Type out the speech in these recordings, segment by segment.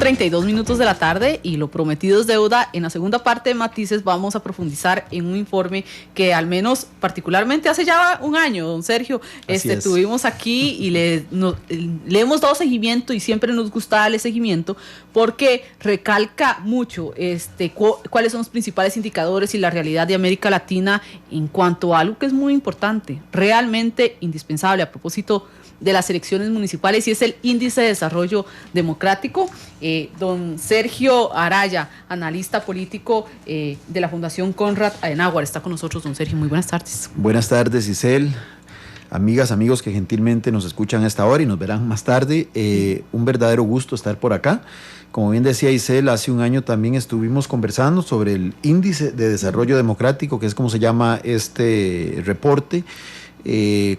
7:32 de la tarde y lo prometido es deuda. En la segunda parte de Matices vamos a profundizar en un informe que al menos particularmente hace ya un año, don Sergio, tuvimos aquí y le hemos dado seguimiento y siempre nos gusta darle seguimiento porque recalca mucho cuáles son los principales indicadores y la realidad de América Latina en cuanto a algo que es muy importante, realmente indispensable a propósito de las elecciones municipales, y es el Índice de Desarrollo Democrático. Don Sergio Araya, analista político de la Fundación Konrad Adenauer, está con nosotros. Don Sergio, muy buenas tardes. Buenas tardes, Isel. Amigas, amigos que gentilmente nos escuchan a esta hora y nos verán más tarde. Un verdadero gusto estar por acá. Como bien decía Isel, hace un año también estuvimos conversando sobre el Índice de Desarrollo Democrático, que es como se llama este reporte,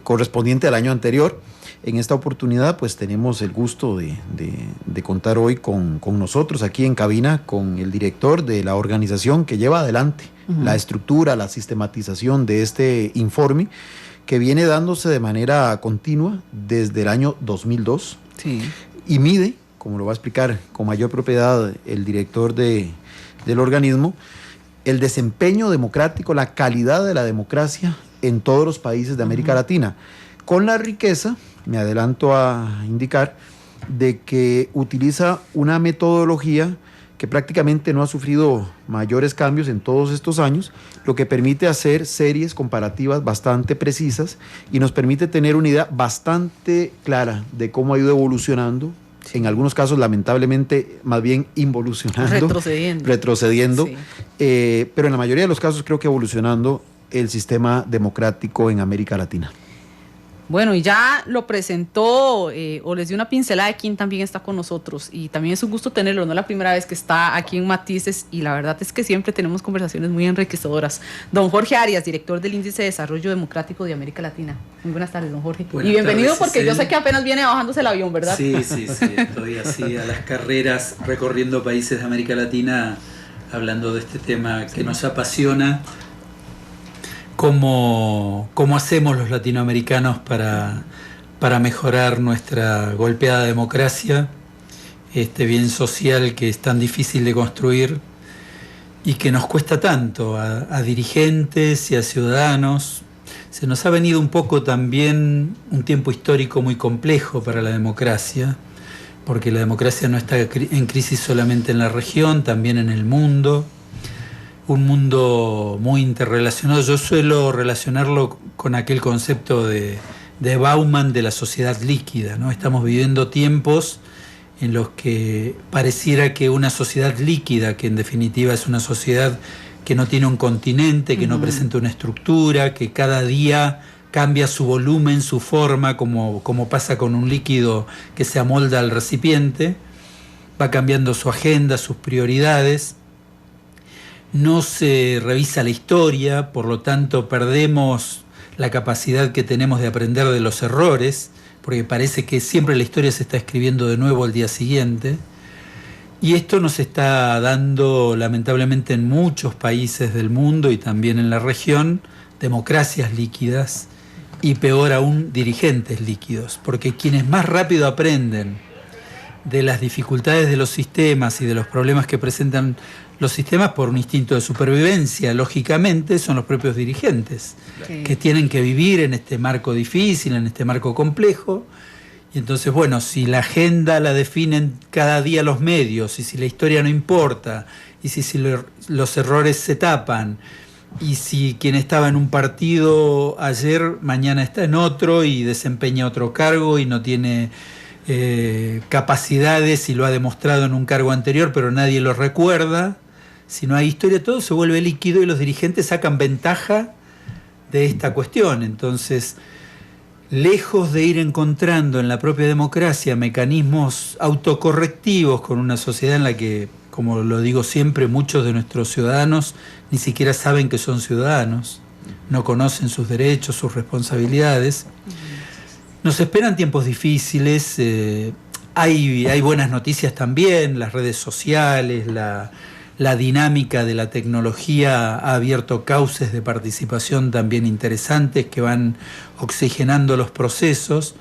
correspondiente al año anterior. En esta oportunidad pues tenemos el gusto de contar hoy con nosotros aquí en cabina con el director de la organización que lleva adelante la estructura, la sistematización de este informe, que viene dándose de manera continua desde el año 2002 y mide, como lo va a explicar con mayor propiedad el director del organismo, el desempeño democrático, la calidad de la democracia en todos los países de América Latina, con la riqueza, me adelanto a indicar, de que utiliza una metodología que prácticamente no ha sufrido mayores cambios en todos estos años, lo que permite hacer series comparativas bastante precisas y nos permite tener una idea bastante clara de cómo ha ido evolucionando, en algunos casos lamentablemente más bien involucionando, retrocediendo, sí. Pero en la mayoría de los casos creo que evolucionando el sistema democrático en América Latina. Bueno, y ya lo presentó o les dio una pincelada de quién también está con nosotros, y también es un gusto tenerlo, no es la primera vez que está aquí en Matices, y la verdad es que siempre tenemos conversaciones muy enriquecedoras. Don Jorge Arias, director del Índice de Desarrollo Democrático de América Latina. Muy buenas tardes, don Jorge. Buenas y bienvenido tardes, porque Isel. Yo sé que apenas viene bajándose el avión, ¿verdad? Sí, estoy así a las carreras recorriendo países de América Latina hablando de este tema que nos apasiona. ¿Cómo hacemos los latinoamericanos para mejorar nuestra golpeada democracia, este bien social que es tan difícil de construir y que nos cuesta tanto a dirigentes y a ciudadanos? Se nos ha venido un poco también un tiempo histórico muy complejo para la democracia, porque la democracia no está en crisis solamente en la región, también en el mundo. Un mundo muy interrelacionado. Yo suelo relacionarlo con aquel concepto de Bauman de la sociedad líquida, ¿no? Estamos viviendo tiempos en los que pareciera que una sociedad líquida, que en definitiva es una sociedad que no tiene un continente, que no presenta una estructura, que cada día cambia su volumen, su forma, como pasa con un líquido que se amolda al recipiente, va cambiando su agenda, sus prioridades. No se revisa la historia, por lo tanto perdemos la capacidad que tenemos de aprender de los errores, porque parece que siempre la historia se está escribiendo de nuevo al día siguiente. Y esto nos está dando, lamentablemente, en muchos países del mundo y también en la región, democracias líquidas y, peor aún, dirigentes líquidos, porque quienes más rápido aprenden de las dificultades de los sistemas y de los problemas que presentan los sistemas por un instinto de supervivencia, lógicamente, son los propios dirigentes, que tienen que vivir en este marco difícil, en este marco complejo. Y entonces, bueno, si la agenda la definen cada día los medios, y si la historia no importa, y si los errores se tapan, y si quien estaba en un partido ayer, mañana está en otro y desempeña otro cargo y no tiene capacidades y lo ha demostrado en un cargo anterior, pero nadie lo recuerda. Si no hay historia, todo se vuelve líquido y los dirigentes sacan ventaja de esta cuestión. Entonces, lejos de ir encontrando en la propia democracia mecanismos autocorrectivos con una sociedad en la que, como lo digo siempre, muchos de nuestros ciudadanos ni siquiera saben que son ciudadanos, no conocen sus derechos, sus responsabilidades. Nos esperan tiempos difíciles, hay buenas noticias también, las redes sociales, la dinámica de la tecnología ha abierto cauces de participación también interesantes que van oxigenando los procesos,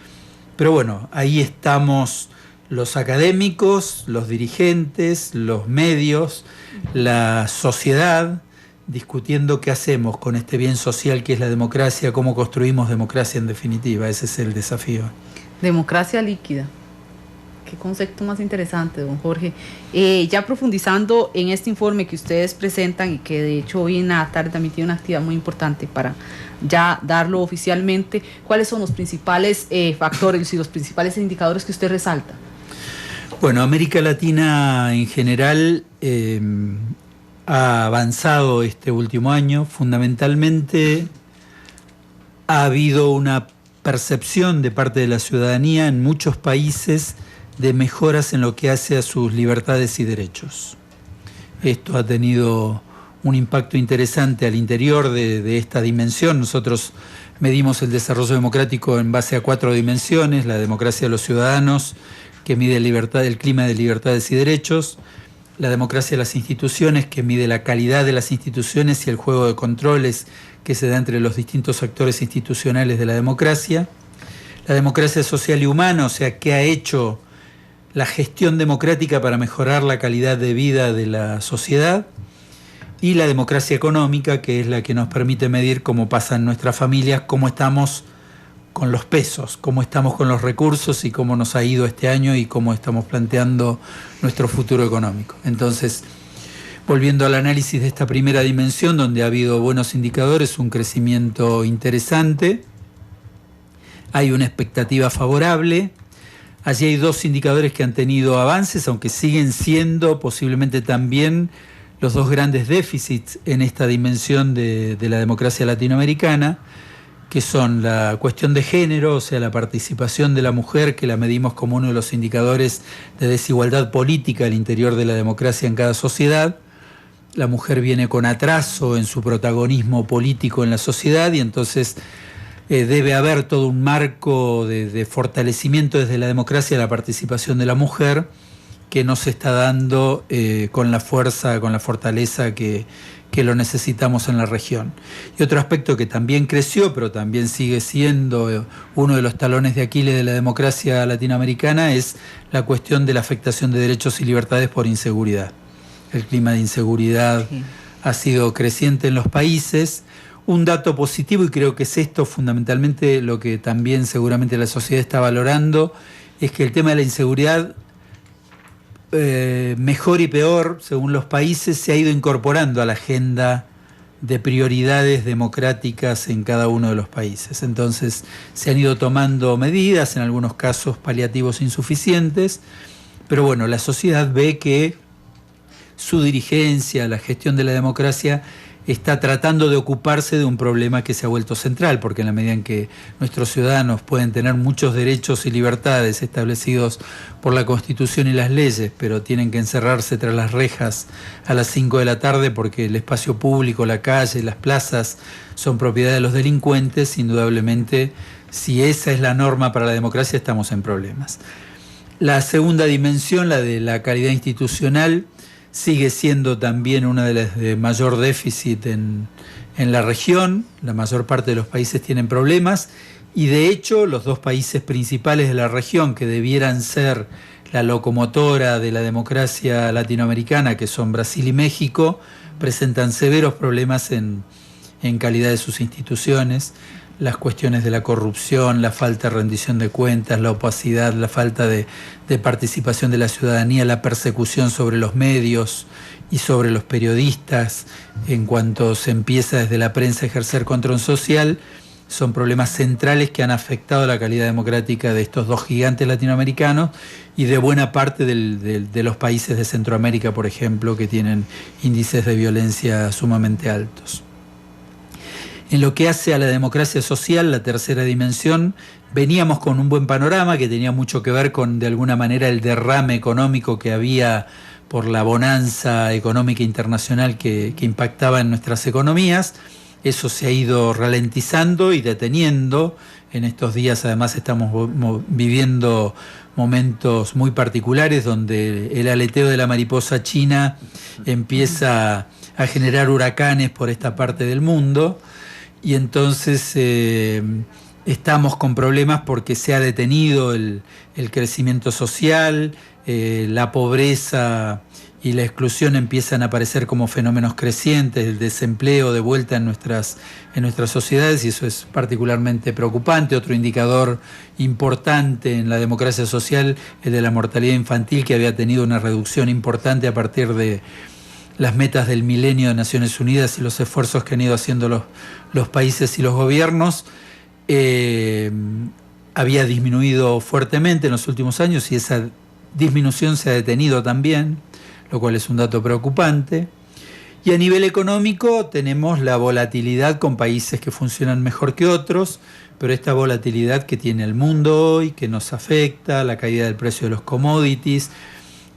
pero bueno, ahí estamos los académicos, los dirigentes, los medios, la sociedad, discutiendo qué hacemos con este bien social que es la democracia, cómo construimos democracia en definitiva. Ese es el desafío. Democracia líquida. Qué concepto más interesante, don Jorge. Ya profundizando en este informe que ustedes presentan y que de hecho hoy en la tarde también tiene una actividad muy importante para ya darlo oficialmente, ¿cuáles son los principales factores y los principales indicadores que usted resalta? Bueno, América Latina en general ha avanzado este último año. Fundamentalmente ha habido una percepción de parte de la ciudadanía en muchos países de mejoras en lo que hace a sus libertades y derechos. Esto ha tenido un impacto interesante al interior de esta dimensión. Nosotros medimos el desarrollo democrático en base a 4 dimensiones: la democracia de los ciudadanos, que mide el clima de libertades y derechos; la democracia de las instituciones, que mide la calidad de las instituciones y el juego de controles que se da entre los distintos actores institucionales de la democracia; la democracia social y humana, o sea, qué ha hecho la gestión democrática para mejorar la calidad de vida de la sociedad; y la democracia económica, que es la que nos permite medir cómo pasa en nuestras familias, cómo estamos con los pesos, cómo estamos con los recursos y cómo nos ha ido este año y cómo estamos planteando nuestro futuro económico. Entonces, volviendo al análisis de esta primera dimensión, donde ha habido buenos indicadores, un crecimiento interesante, hay una expectativa favorable. Allí hay 2 indicadores que han tenido avances, aunque siguen siendo posiblemente también los 2 grandes déficits en esta dimensión de la democracia latinoamericana, que son la cuestión de género, o sea, la participación de la mujer, que la medimos como uno de los indicadores de desigualdad política al interior de la democracia en cada sociedad. La mujer viene con atraso en su protagonismo político en la sociedad y entonces debe haber todo un marco de fortalecimiento desde la democracia de la participación de la mujer, que no se está dando con la fuerza, con la fortaleza que lo necesitamos en la región. Y otro aspecto que también creció, pero también sigue siendo uno de los talones de Aquiles de la democracia latinoamericana, es la cuestión de la afectación de derechos y libertades por inseguridad. El clima de inseguridad ha sido creciente en los países. Un dato positivo, y creo que es esto fundamentalmente lo que también seguramente la sociedad está valorando, es que el tema de la inseguridad, mejor y peor, según los países, se ha ido incorporando a la agenda de prioridades democráticas en cada uno de los países. Entonces se han ido tomando medidas, en algunos casos paliativos insuficientes, pero bueno, la sociedad ve que su dirigencia, la gestión de la democracia, está tratando de ocuparse de un problema que se ha vuelto central, porque en la medida en que nuestros ciudadanos pueden tener muchos derechos y libertades establecidos por la Constitución y las leyes, pero tienen que encerrarse tras las rejas a las 5 de la tarde porque el espacio público, la calle, las plazas son propiedad de los delincuentes, indudablemente, si esa es la norma para la democracia, estamos en problemas. La segunda dimensión, la de la calidad institucional, sigue siendo también una de las de mayor déficit en la región. La mayor parte de los países tienen problemas y de hecho los 2 países principales de la región que debieran ser la locomotora de la democracia latinoamericana, que son Brasil y México, presentan severos problemas en calidad de sus instituciones. Las cuestiones de la corrupción, la falta de rendición de cuentas, la opacidad, la falta de participación de la ciudadanía, la persecución sobre los medios y sobre los periodistas en cuanto se empieza desde la prensa a ejercer control social, son problemas centrales que han afectado la calidad democrática de estos 2 gigantes latinoamericanos y de buena parte de los países de Centroamérica, por ejemplo, que tienen índices de violencia sumamente altos. En lo que hace a la democracia social, la tercera dimensión, veníamos con un buen panorama que tenía mucho que ver con, de alguna manera, el derrame económico que había por la bonanza económica internacional que impactaba en nuestras economías. Eso se ha ido ralentizando y deteniendo. En estos días, además, estamos viviendo momentos muy particulares donde el aleteo de la mariposa china empieza a generar huracanes por esta parte del mundo. Y entonces estamos con problemas porque se ha detenido el crecimiento social, la pobreza y la exclusión empiezan a aparecer como fenómenos crecientes, el desempleo de vuelta en nuestras sociedades, y eso es particularmente preocupante. Otro indicador importante en la democracia social, el de la mortalidad infantil, que había tenido una reducción importante a partir de las metas del milenio de Naciones Unidas y los esfuerzos que han ido haciendo los países y los gobiernos, había disminuido fuertemente en los últimos años, y esa disminución se ha detenido también, lo cual es un dato preocupante. Y a nivel económico tenemos la volatilidad con países que funcionan mejor que otros, pero esta volatilidad que tiene el mundo hoy, que nos afecta, la caída del precio de los commodities,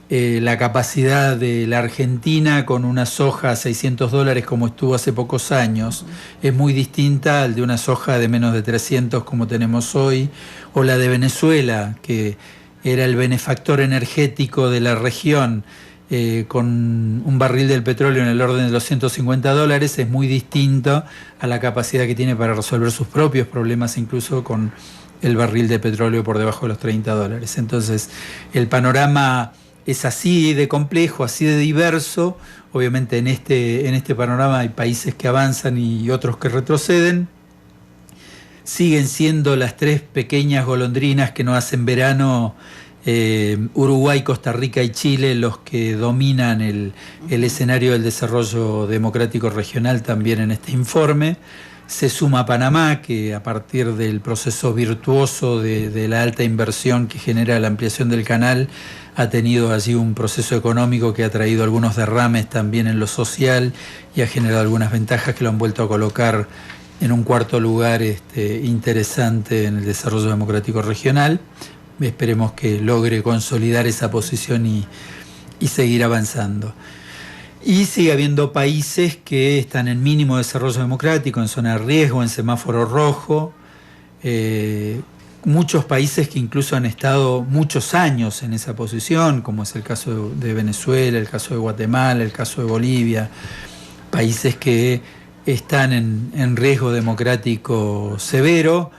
la capacidad de la Argentina con una soja a $600 como estuvo hace pocos años, es muy distinta al de una soja de menos de 300 como tenemos hoy, o la de Venezuela, que era el benefactor energético de la región, con un barril del petróleo en el orden de los $150, es muy distinto a la capacidad que tiene para resolver sus propios problemas, incluso con el barril de petróleo por debajo de los $30. Entonces, el panorama es así de complejo, así de diverso. Obviamente en este panorama hay países que avanzan y otros que retroceden. Siguen siendo las tres pequeñas golondrinas que no hacen verano, Uruguay, Costa Rica y Chile, los que dominan el escenario del desarrollo democrático regional también en este informe. Se suma Panamá, que a partir del proceso virtuoso de la alta inversión que genera la ampliación del canal, ha tenido allí un proceso económico que ha traído algunos derrames también en lo social y ha generado algunas ventajas que lo han vuelto a colocar en un cuarto lugar interesante en el desarrollo democrático regional. Esperemos que logre consolidar esa posición y seguir avanzando. Y sigue habiendo países que están en mínimo desarrollo democrático, en zona de riesgo, en semáforo rojo. Muchos países que incluso han estado muchos años en esa posición, como es el caso de Venezuela, el caso de Guatemala, el caso de Bolivia. Países que están en riesgo democrático severo.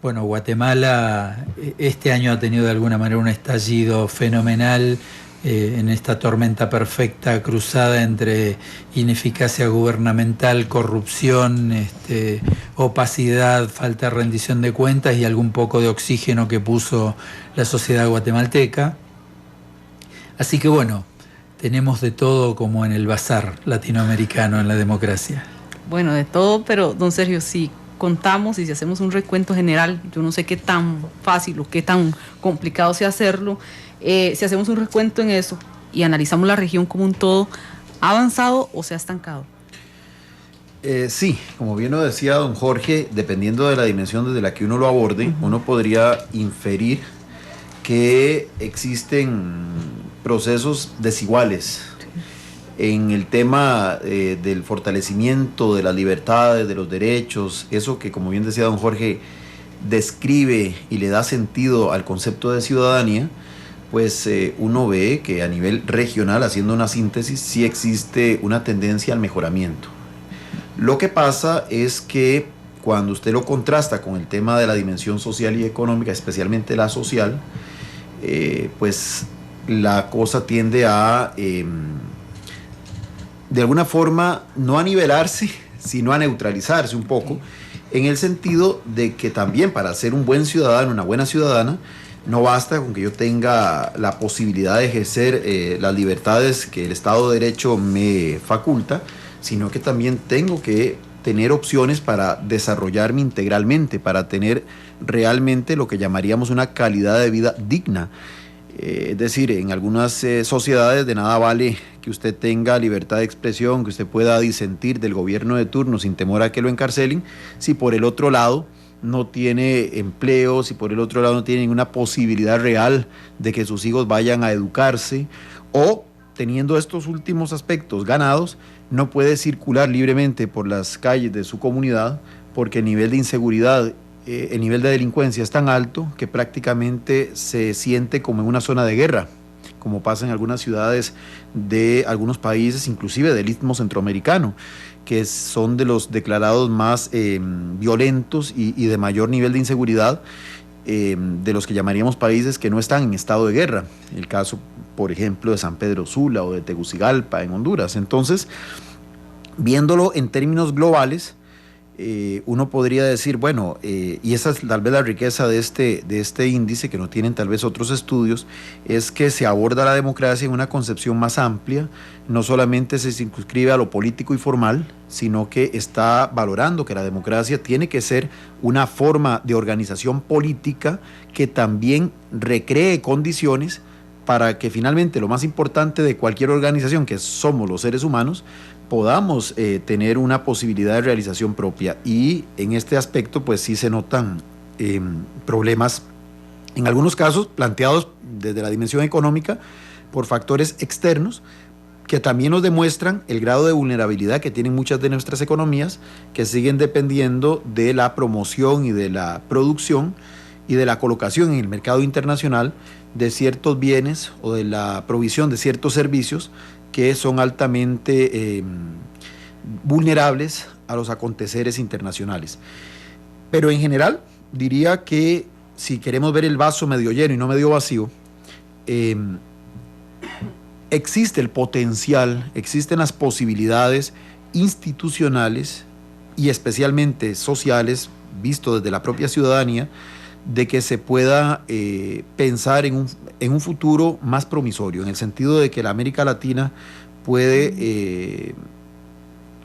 Bueno, Guatemala este año ha tenido de alguna manera un estallido fenomenal en esta tormenta perfecta cruzada entre ineficacia gubernamental, corrupción, opacidad, falta de rendición de cuentas y algún poco de oxígeno que puso la sociedad guatemalteca. Así que bueno, tenemos de todo como en el bazar latinoamericano en la democracia. Bueno, de todo, pero don Sergio, sí. Contamos y si hacemos un recuento general, yo no sé qué tan fácil o qué tan complicado sea hacerlo, si hacemos un recuento en eso y analizamos la región como un todo, ¿ha avanzado o se ha estancado? Sí, como bien lo decía don Jorge, dependiendo de la dimensión desde la que uno lo aborde, uno podría inferir que existen procesos desiguales en el tema del fortalecimiento de las libertades, de los derechos, eso que, como bien decía don Jorge, describe y le da sentido al concepto de ciudadanía, pues uno ve que a nivel regional, haciendo una síntesis, sí existe una tendencia al mejoramiento. Lo que pasa es que cuando usted lo contrasta con el tema de la dimensión social y económica, especialmente la social, pues la cosa tiende a de alguna forma no a nivelarse, sino a neutralizarse un poco, en el sentido de que también para ser un buen ciudadano, una buena ciudadana, no basta con que yo tenga la posibilidad de ejercer las libertades que el Estado de Derecho me faculta, sino que también tengo que tener opciones para desarrollarme integralmente, para tener realmente lo que llamaríamos una calidad de vida digna. Es decir, en algunas sociedades de nada vale que usted tenga libertad de expresión, que usted pueda disentir del gobierno de turno sin temor a que lo encarcelen, si por el otro lado no tiene empleo, si por el otro lado no tiene ninguna posibilidad real de que sus hijos vayan a educarse, o teniendo estos últimos aspectos ganados, no puede circular libremente por las calles de su comunidad porque el nivel de inseguridad, el nivel de delincuencia es tan alto que prácticamente se siente como en una zona de guerra, como pasa en algunas ciudades de algunos países, inclusive del Istmo Centroamericano, que son de los declarados más violentos y de mayor nivel de inseguridad, de los que llamaríamos países que no están en estado de guerra. El caso, por ejemplo, de San Pedro Sula o de Tegucigalpa en Honduras. Entonces, viéndolo en términos globales, uno podría decir, bueno, y esa es tal vez la riqueza de este índice, que no tienen tal vez otros estudios, es que se aborda la democracia en una concepción más amplia, no solamente se circunscribe a lo político y formal, sino que está valorando que la democracia tiene que ser una forma de organización política que también recree condiciones para que finalmente lo más importante de cualquier organización, que somos los seres humanos, podamos tener una posibilidad de realización propia. Y en este aspecto pues sí se notan problemas, en algunos casos planteados desde la dimensión económica por factores externos, que también nos demuestran el grado de vulnerabilidad que tienen muchas de nuestras economías, que siguen dependiendo de la promoción y de la producción y de la colocación en el mercado internacional de ciertos bienes o de la provisión de ciertos servicios que son altamente vulnerables a los aconteceres internacionales. Pero en general, diría que si queremos ver el vaso medio lleno y no medio vacío, existe el potencial, existen las posibilidades institucionales y especialmente sociales, visto desde la propia ciudadanía, de que se pueda pensar en un futuro más promisorio, en el sentido de que la América Latina puede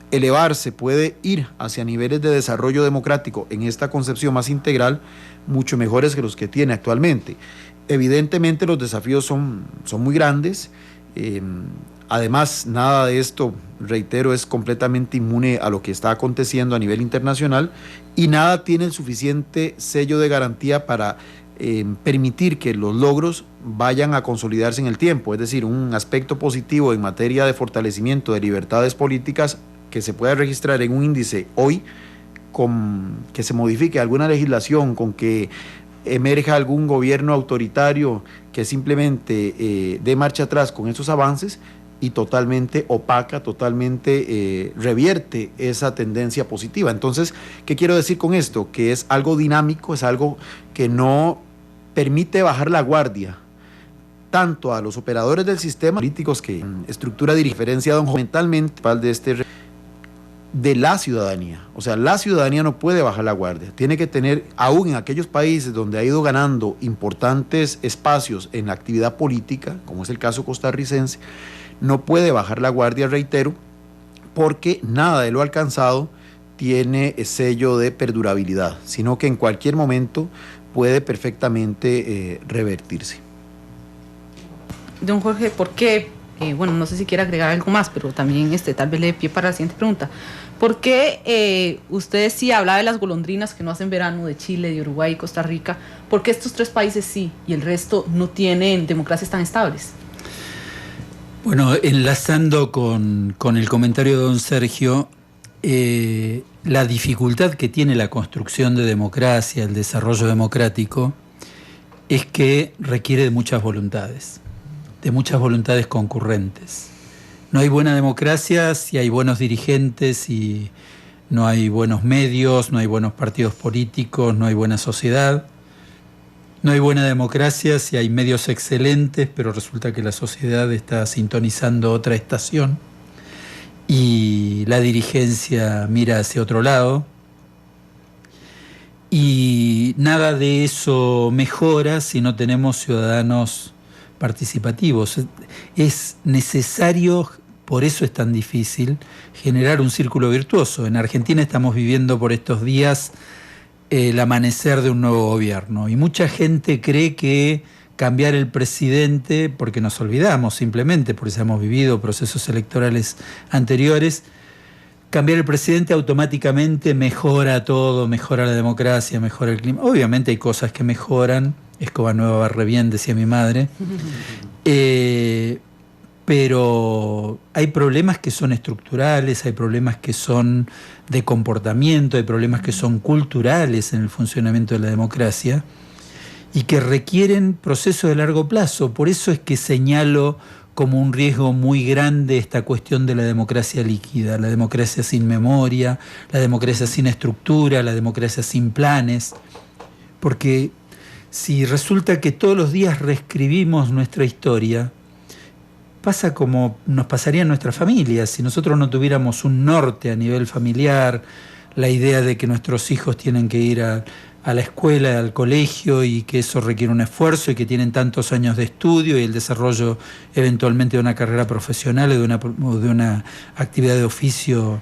elevarse, puede ir hacia niveles de desarrollo democrático en esta concepción más integral, mucho mejores que los que tiene actualmente. Evidentemente los desafíos son muy grandes. Además, nada de esto, reitero, es completamente inmune a lo que está aconteciendo a nivel internacional, y nada tiene el suficiente sello de garantía para permitir que los logros vayan a consolidarse en el tiempo. Es decir, un aspecto positivo en materia de fortalecimiento de libertades políticas que se pueda registrar en un índice hoy, con que se modifique alguna legislación, con que emerja algún gobierno autoritario que simplemente dé marcha atrás con esos avances, y totalmente opaca, totalmente revierte esa tendencia positiva. Entonces, ¿qué quiero decir con esto? Que es algo dinámico, es algo que no permite bajar la guardia tanto a los operadores del sistema, políticos que estructura diferenciado mentalmente de la ciudadanía. O sea, la ciudadanía no puede bajar la guardia, tiene que tener, aún en aquellos países donde ha ido ganando importantes espacios en la actividad política, como es el caso costarricense, no puede bajar la guardia, reitero, porque nada de lo alcanzado tiene sello de perdurabilidad, sino que en cualquier momento puede perfectamente revertirse. Don Jorge, ¿por qué? Bueno, no sé si quiere agregar algo más, pero también tal vez le dé pie para la siguiente pregunta. ¿Por qué usted sí hablaba de las golondrinas que no hacen verano, de Chile, de Uruguay y Costa Rica? ¿Por qué estos tres países sí y el resto no tienen democracias tan estables? Bueno, enlazando con el comentario de don Sergio, la dificultad que tiene la construcción de democracia, el desarrollo democrático, es que requiere de muchas voluntades concurrentes. No hay buena democracia si hay buenos dirigentes, y no hay buenos medios, no hay buenos partidos políticos, no hay buena sociedad. No hay buena democracia si hay medios excelentes, pero resulta que la sociedad está sintonizando otra estación y la dirigencia mira hacia otro lado. Y nada de eso mejora si no tenemos ciudadanos participativos. Es necesario, por eso es tan difícil, generar un círculo virtuoso. En Argentina estamos viviendo por estos días el amanecer de un nuevo gobierno, y mucha gente cree que cambiar el presidente, porque nos olvidamos simplemente, porque hemos vivido procesos electorales anteriores, cambiar el presidente automáticamente mejora todo, mejora la democracia, mejora el clima. Obviamente hay cosas que mejoran, escoba nueva barre bien, decía mi madre, pero hay problemas que son estructurales, hay problemas que son de comportamiento, hay problemas que son culturales en el funcionamiento de la democracia, y que requieren procesos de largo plazo. Por eso es que señalo como un riesgo muy grande esta cuestión de la democracia líquida, la democracia sin memoria, la democracia sin estructura, la democracia sin planes, porque si resulta que todos los días reescribimos nuestra historia, pasa como nos pasaría en nuestra familia. Si nosotros no tuviéramos un norte a nivel familiar, la idea de que nuestros hijos tienen que ir a la escuela, al colegio, y que eso requiere un esfuerzo y que tienen tantos años de estudio y el desarrollo eventualmente de una carrera profesional o de una actividad de oficio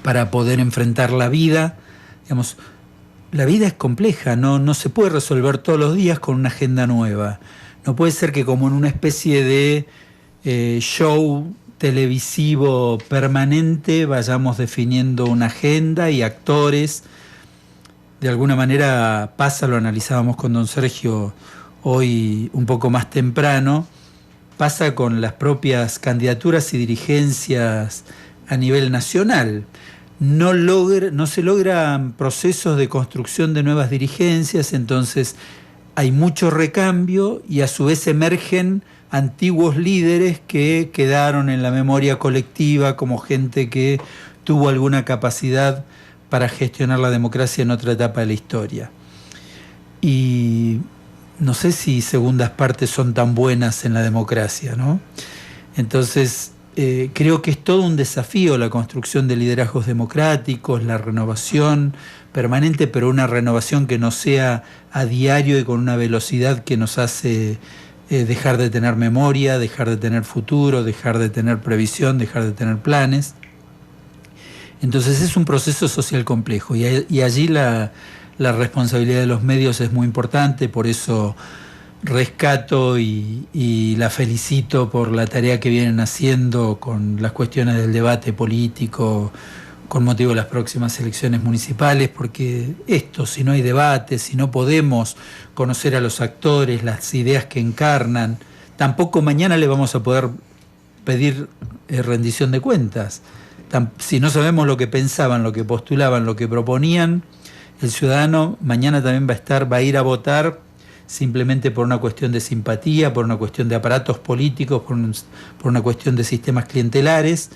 para poder enfrentar la vida. Digamos, la vida es compleja, no se puede resolver todos los días con una agenda nueva. No puede ser que como en una especie de show televisivo permanente vayamos definiendo una agenda y actores. De alguna manera pasa, lo analizábamos con don Sergio hoy un poco más temprano, pasa con las propias candidaturas y dirigencias a nivel nacional. No se logran procesos de construcción de nuevas dirigencias, entonces hay mucho recambio y a su vez emergen antiguos líderes que quedaron en la memoria colectiva como gente que tuvo alguna capacidad para gestionar la democracia en otra etapa de la historia. Y no sé si segundas partes son tan buenas en la democracia, ¿no? Entonces, creo que es todo un desafío la construcción de liderazgos democráticos, la renovación permanente, pero una renovación que no sea a diario y con una velocidad que nos hace dejar de tener memoria, dejar de tener futuro, dejar de tener previsión, dejar de tener planes. Entonces es un proceso social complejo y allí la responsabilidad de los medios es muy importante. Por eso rescato y la felicito por la tarea que vienen haciendo con las cuestiones del debate político con motivo de las próximas elecciones municipales, porque si no hay debate, si no podemos conocer a los actores, las ideas que encarnan, tampoco mañana le vamos a poder pedir rendición de cuentas. Si no sabemos lo que pensaban, lo que postulaban, lo que proponían, el ciudadano mañana también va a ir a votar simplemente por una cuestión de simpatía, por una cuestión de aparatos políticos, por una cuestión de sistemas clientelares,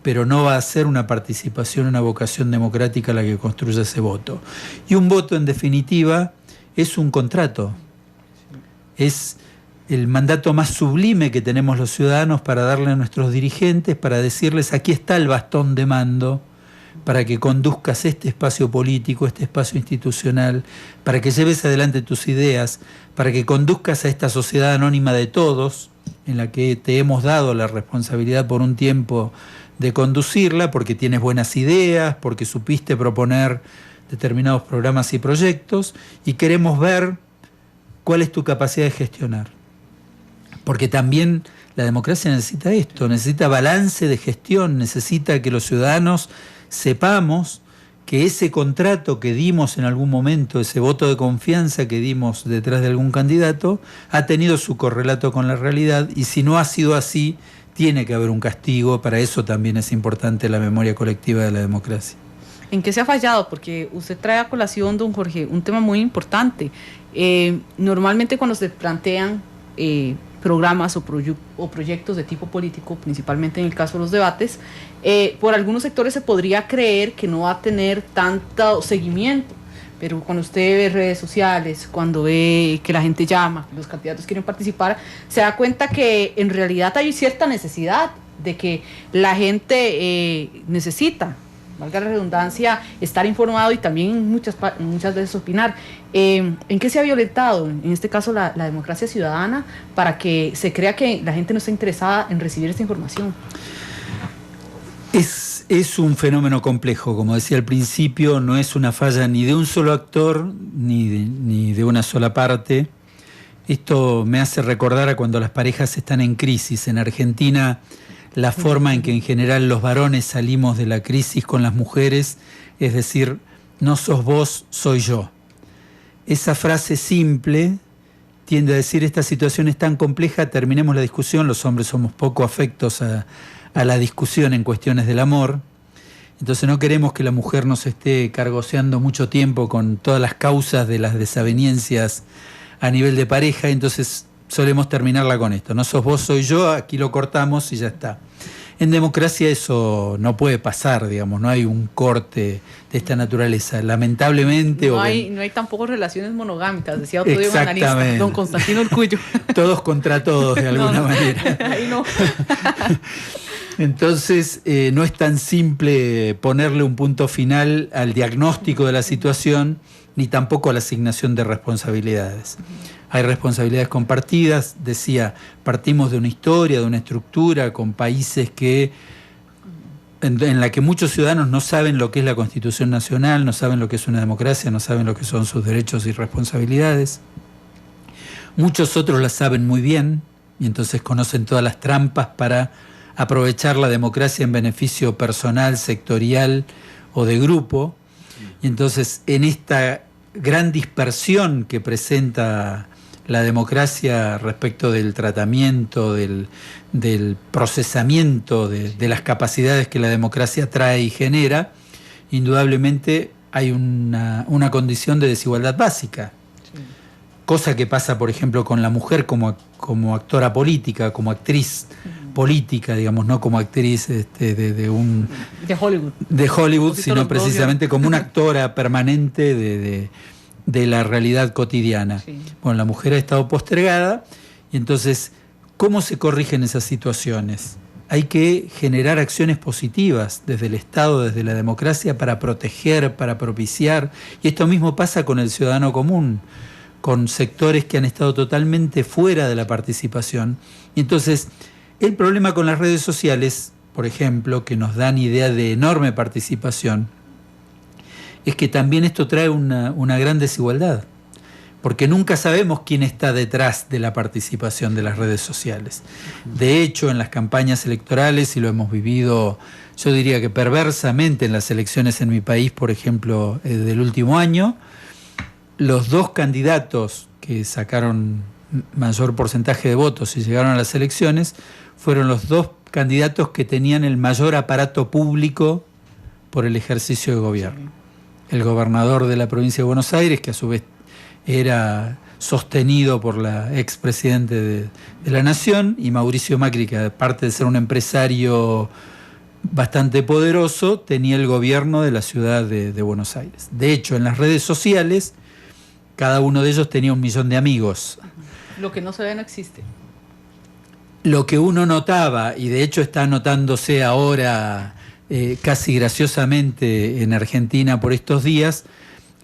pero no va a ser una participación, una vocación democrática la que construya ese voto. Y un voto, en definitiva, es un contrato. Es el mandato más sublime que tenemos los ciudadanos para darle a nuestros dirigentes, para decirles: aquí está el bastón de mando, para que conduzcas este espacio político, este espacio institucional, para que lleves adelante tus ideas, para que conduzcas a esta sociedad anónima de todos, en la que te hemos dado la responsabilidad por un tiempo de conducirla, porque tienes buenas ideas, porque supiste proponer determinados programas y proyectos, y queremos ver cuál es tu capacidad de gestionar. Porque también la democracia necesita esto, necesita balance de gestión, necesita que los ciudadanos sepamos que ese contrato que dimos en algún momento, ese voto de confianza que dimos detrás de algún candidato, ha tenido su correlato con la realidad, y si no ha sido así, tiene que haber un castigo. Para eso también es importante la memoria colectiva de la democracia. ¿En qué se ha fallado? Porque usted trae a colación, don Jorge, un tema muy importante. Normalmente cuando se plantean programas o proyectos de tipo político, principalmente en el caso de los debates, por algunos sectores se podría creer que no va a tener tanto seguimiento. Pero cuando usted ve redes sociales, cuando ve que la gente llama, que los candidatos quieren participar, se da cuenta que en realidad hay cierta necesidad de que la gente necesita, valga la redundancia, estar informado y también muchas veces opinar. ¿En qué se ha violentado, en este caso, la democracia ciudadana, para que se crea que la gente no está interesada en recibir esta información? Es un fenómeno complejo, como decía al principio, no es una falla ni de un solo actor ni de una sola parte. Esto me hace recordar a cuando las parejas están en crisis. En Argentina, la forma en que en general los varones salimos de la crisis con las mujeres es decir: no sos vos, soy yo. Esa frase simple tiende a decir: esta situación es tan compleja, terminemos la discusión. Los hombres somos poco afectos a la discusión en cuestiones del amor. Entonces no queremos que la mujer nos esté cargoseando mucho tiempo con todas las causas de las desavenencias a nivel de pareja, entonces solemos terminarla con esto. No sos vos, soy yo, aquí lo cortamos y ya está. En democracia eso no puede pasar, digamos, no hay un corte de esta naturaleza, lamentablemente. No hay tampoco relaciones monogámicas, decía otro día un analista, don Constantino Urcullo. Todos contra todos, de alguna manera. Ahí no. Entonces, no es tan simple ponerle un punto final al diagnóstico de la situación, ni tampoco a la asignación de responsabilidades. Hay responsabilidades compartidas, decía, partimos de una historia, de una estructura, con países en la que muchos ciudadanos no saben lo que es la Constitución Nacional, no saben lo que es una democracia, no saben lo que son sus derechos y responsabilidades. Muchos otros las saben muy bien y entonces conocen todas las trampas para aprovechar la democracia en beneficio personal, sectorial o de grupo. Y entonces en esta gran dispersión que presenta la democracia respecto del tratamiento, del procesamiento de las capacidades que la democracia trae y genera, indudablemente hay una condición de desigualdad básica. Sí. Cosa que pasa, por ejemplo, con la mujer como actora política, como actriz política, digamos, no como actriz de Hollywood. De Hollywood, sino precisamente como una actora permanente de la realidad cotidiana. Sí. Bueno, la mujer ha estado postergada y entonces, ¿cómo se corrigen esas situaciones? Hay que generar acciones positivas desde el Estado, desde la democracia, para proteger, para propiciar. Y esto mismo pasa con el ciudadano común, con sectores que han estado totalmente fuera de la participación. Y entonces, el problema con las redes sociales, por ejemplo, que nos dan idea de enorme participación, es que también esto trae una gran desigualdad, porque nunca sabemos quién está detrás de la participación de las redes sociales. De hecho, en las campañas electorales, y lo hemos vivido, yo diría que perversamente en las elecciones en mi país, por ejemplo, del último año, los dos candidatos que sacaron mayor porcentaje de votos y llegaron a las elecciones fueron los dos candidatos que tenían el mayor aparato público por el ejercicio de gobierno. El gobernador de la provincia de Buenos Aires, que a su vez era sostenido por la expresidente de la Nación, y Mauricio Macri, que aparte de ser un empresario bastante poderoso, tenía el gobierno de la ciudad de Buenos Aires. De hecho, en las redes sociales, cada uno de ellos tenía 1 millón de amigos. Lo que no se ve no existe. Lo que uno notaba, y de hecho está notándose ahora casi graciosamente en Argentina por estos días,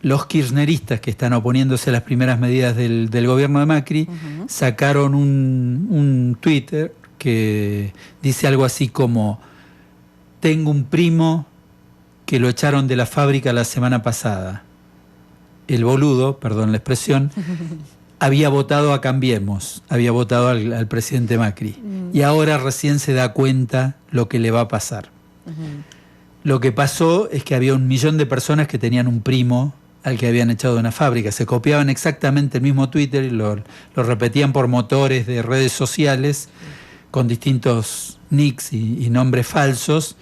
los kirchneristas que están oponiéndose a las primeras medidas del gobierno de Macri, sacaron un Twitter que dice algo así como: tengo un primo que lo echaron de la fábrica la semana pasada. El boludo, perdón la expresión, había votado a Cambiemos, había votado al presidente Macri, y ahora recién se da cuenta lo que le va a pasar. Lo que pasó es que había 1 millón de personas que tenían un primo al que habían echado de una fábrica. Se copiaban exactamente el mismo Twitter y lo repetían por motores de redes sociales con distintos nicks y nombres falsos,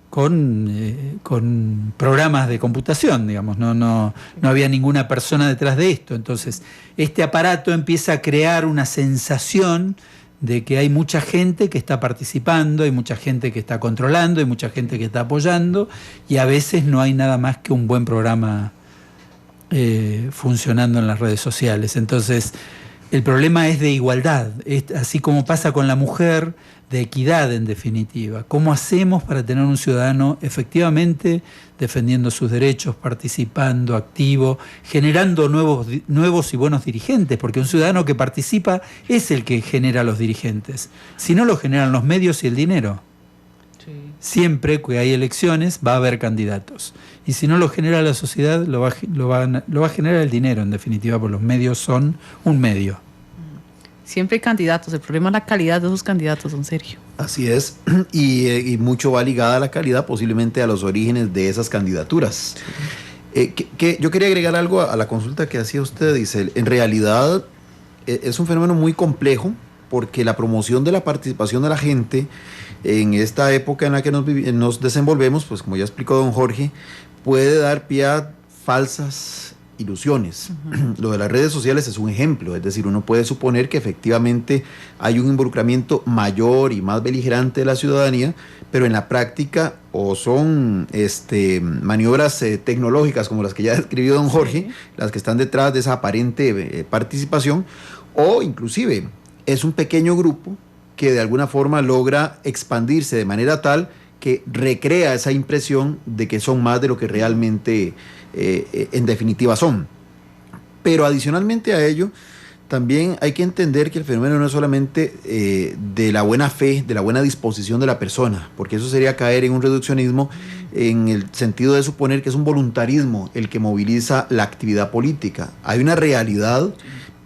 con programas de computación, digamos. No había ninguna persona detrás de esto. Entonces, este aparato empieza a crear una sensación de que hay mucha gente que está participando, hay mucha gente que está controlando, hay mucha gente que está apoyando, y a veces no hay nada más que un buen programa funcionando en las redes sociales. Entonces, el problema es de igualdad, así como pasa con la mujer, de equidad en definitiva. ¿Cómo hacemos para tener un ciudadano efectivamente defendiendo sus derechos, participando, activo, generando nuevos y buenos dirigentes? Porque un ciudadano que participa es el que genera los dirigentes. Si no, lo generan los medios y el dinero. Sí. Siempre que hay elecciones va a haber candidatos. Y si no lo genera la sociedad, lo va a generar el dinero, en definitiva, porque los medios son un medio. Siempre hay candidatos, el problema es la calidad de esos candidatos, don Sergio. Así es, y mucho va ligada a la calidad, posiblemente a los orígenes de esas candidaturas. Sí. Yo quería agregar algo a la consulta que hacía usted, dice, en realidad es un fenómeno muy complejo, porque la promoción de la participación de la gente en esta época en la que nos desenvolvemos, pues como ya explicó don Jorge, puede dar pie a falsas ilusiones. Lo de las redes sociales es un ejemplo, es decir, uno puede suponer que efectivamente hay un involucramiento mayor y más beligerante de la ciudadanía, pero en la práctica o son maniobras tecnológicas como las que ya describió don Jorge, las que están detrás de esa aparente participación, o inclusive es un pequeño grupo que de alguna forma logra expandirse de manera tal que recrea esa impresión de que son más de lo que realmente en definitiva son. Pero adicionalmente a ello, también hay que entender que el fenómeno no es solamente de la buena fe, de la buena disposición de la persona, porque eso sería caer en un reduccionismo en el sentido de suponer que es un voluntarismo el que moviliza la actividad política. Hay una realidad,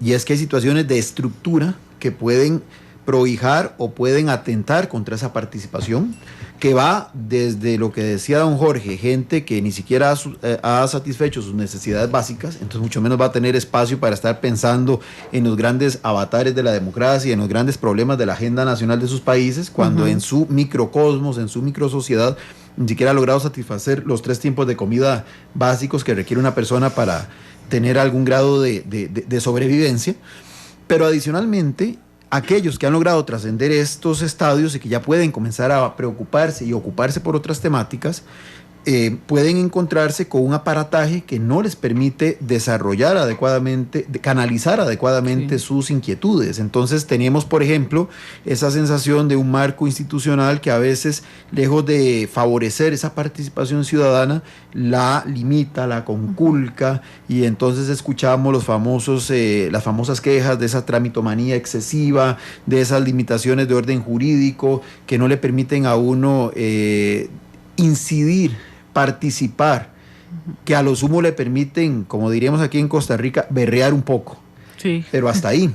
y es que hay situaciones de estructura que pueden prohijar o pueden atentar contra esa participación, que va desde lo que decía don Jorge, gente que ni siquiera ha satisfecho sus necesidades básicas, entonces mucho menos va a tener espacio para estar pensando en los grandes avatares de la democracia, en los grandes problemas de la agenda nacional de sus países, cuando en su microcosmos, en su microsociedad, ni siquiera ha logrado satisfacer los 3 tiempos de comida básicos que requiere una persona para tener algún grado de sobrevivencia. Pero adicionalmente, aquellos que han logrado trascender estos estadios y que ya pueden comenzar a preocuparse y ocuparse por otras temáticas, pueden encontrarse con un aparataje que no les permite desarrollar adecuadamente, canalizar adecuadamente sus inquietudes. Entonces tenemos, por ejemplo, esa sensación de un marco institucional que a veces, lejos de favorecer esa participación ciudadana, la limita, la conculca, y entonces escuchamos las famosas quejas de esa tramitomanía excesiva, de esas limitaciones de orden jurídico que no le permiten a uno incidir, participar, que a lo sumo le permiten, como diríamos aquí en Costa Rica, berrear un poco, pero hasta ahí.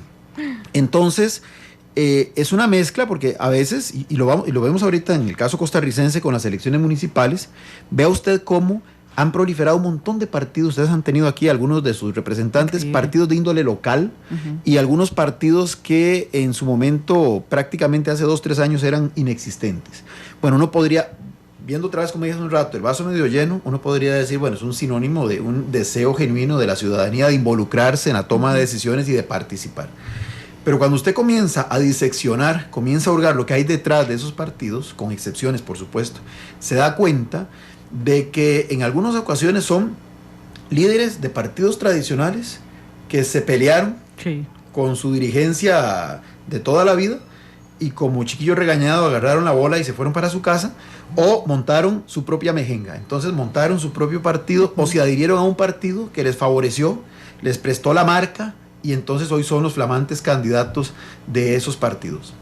Entonces, es una mezcla porque a veces, y lo vemos ahorita en el caso costarricense con las elecciones municipales, vea usted cómo han proliferado un montón de partidos. Ustedes han tenido aquí algunos de sus representantes, partidos de índole local, y algunos partidos que en su momento, prácticamente hace 2-3 años, eran inexistentes. Bueno, uno podría, viendo otra vez, como dije hace un rato, el vaso medio lleno, uno podría decir, bueno, es un sinónimo de un deseo genuino de la ciudadanía de involucrarse en la toma de decisiones y de participar. Pero cuando usted comienza a diseccionar, comienza a hurgar lo que hay detrás de esos partidos, con excepciones por supuesto, se da cuenta de que en algunas ocasiones son líderes de partidos tradicionales que se pelearon con su dirigencia de toda la vida, y como chiquillos regañados agarraron la bola y se fueron para su casa, o montaron su propia mejenga. Entonces montaron su propio partido o se adhirieron a un partido que les favoreció, les prestó la marca, y entonces hoy son los flamantes candidatos de esos partidos.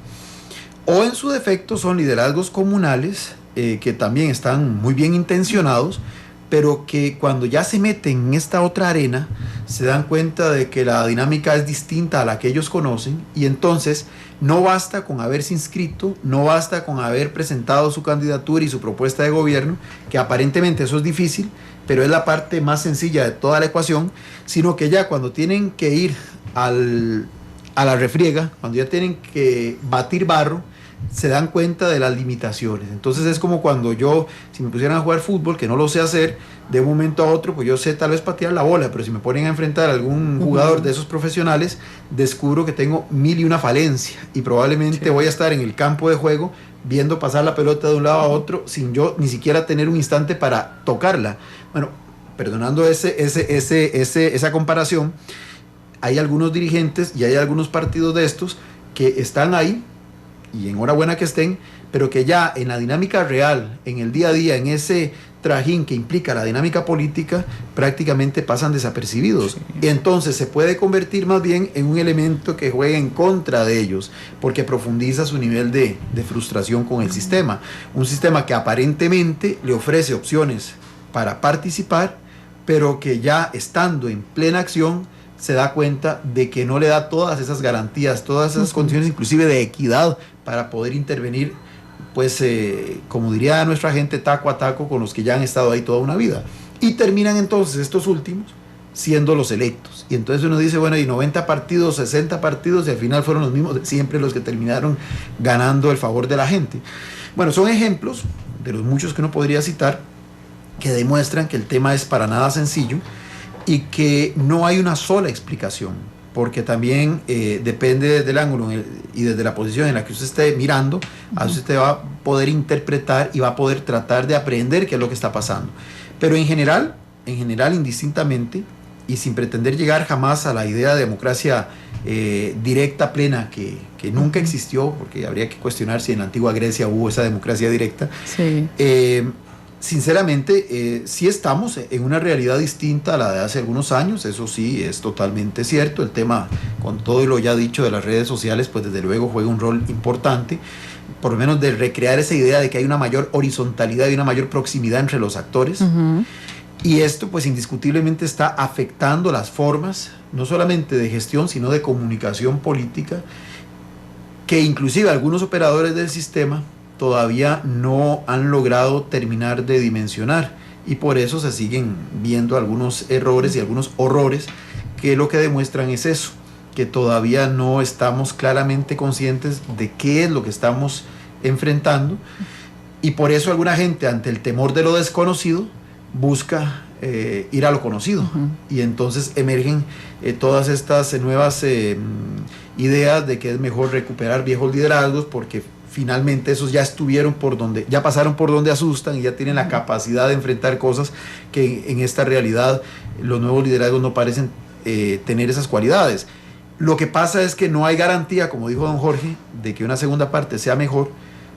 O en su defecto son liderazgos comunales que también están muy bien intencionados, pero que cuando ya se meten en esta otra arena se dan cuenta de que la dinámica es distinta a la que ellos conocen, y entonces no basta con haberse inscrito, no basta con haber presentado su candidatura y su propuesta de gobierno, que aparentemente eso es difícil, pero es la parte más sencilla de toda la ecuación, sino que ya cuando tienen que ir a la refriega, cuando ya tienen que batir barro, se dan cuenta de las limitaciones. Entonces es como cuando yo, si me pusieran a jugar fútbol, que no lo sé hacer, de un momento a otro, pues yo sé tal vez patear la bola, pero si me ponen a enfrentar a algún jugador de esos profesionales, descubro que tengo 1001 falencia, y probablemente voy a estar en el campo de juego viendo pasar la pelota de un lado a otro sin yo ni siquiera tener un instante para tocarla. Bueno, perdonando esa comparación, hay algunos dirigentes y hay algunos partidos de estos que están ahí, y enhorabuena que estén, pero que ya en la dinámica real, en el día a día, en ese trajín que implica la dinámica política, prácticamente pasan desapercibidos. Y entonces se puede convertir más bien en un elemento que juega en contra de ellos, porque profundiza su nivel de frustración con el sistema. Un sistema que aparentemente le ofrece opciones para participar, pero que ya estando en plena acción se da cuenta de que no le da todas esas garantías, todas esas condiciones, inclusive de equidad, para poder intervenir, pues, como diría nuestra gente, taco a taco con los que ya han estado ahí toda una vida. Y terminan entonces estos últimos siendo los electos. Y entonces uno dice, bueno, y 90 partidos, 60 partidos, y al final fueron los mismos de siempre los que terminaron ganando el favor de la gente. Bueno, son ejemplos de los muchos que uno podría citar que demuestran que el tema es para nada sencillo y que no hay una sola explicación, porque también depende del ángulo y desde la posición en la que usted esté mirando, así usted va a poder interpretar y va a poder tratar de aprender qué es lo que está pasando. Pero en general, indistintamente, y sin pretender llegar jamás a la idea de democracia directa, plena, que nunca existió, porque habría que cuestionar si en la antigua Grecia hubo esa democracia directa. Sí. Sinceramente, sí estamos en una realidad distinta a la de hace algunos años, eso sí es totalmente cierto. El tema, con todo lo ya dicho de las redes sociales, pues desde luego juega un rol importante, por lo menos de recrear esa idea de que hay una mayor horizontalidad y una mayor proximidad entre los actores. Y esto pues indiscutiblemente está afectando las formas, no solamente de gestión, sino de comunicación política, que inclusive algunos operadores del sistema todavía no han logrado terminar de dimensionar. Y por eso se siguen viendo algunos errores y algunos horrores que lo que demuestran es eso, que todavía no estamos claramente conscientes de qué es lo que estamos enfrentando. Y por eso alguna gente, ante el temor de lo desconocido, busca ir a lo conocido. Y entonces emergen todas estas nuevas ideas de que es mejor recuperar viejos liderazgos, porque finalmente esos ya estuvieron por donde, ya pasaron por donde asustan y ya tienen la capacidad de enfrentar cosas que en esta realidad los nuevos liderazgos no parecen tener esas cualidades. Lo que pasa es que no hay garantía, como dijo don Jorge, de que una segunda parte sea mejor,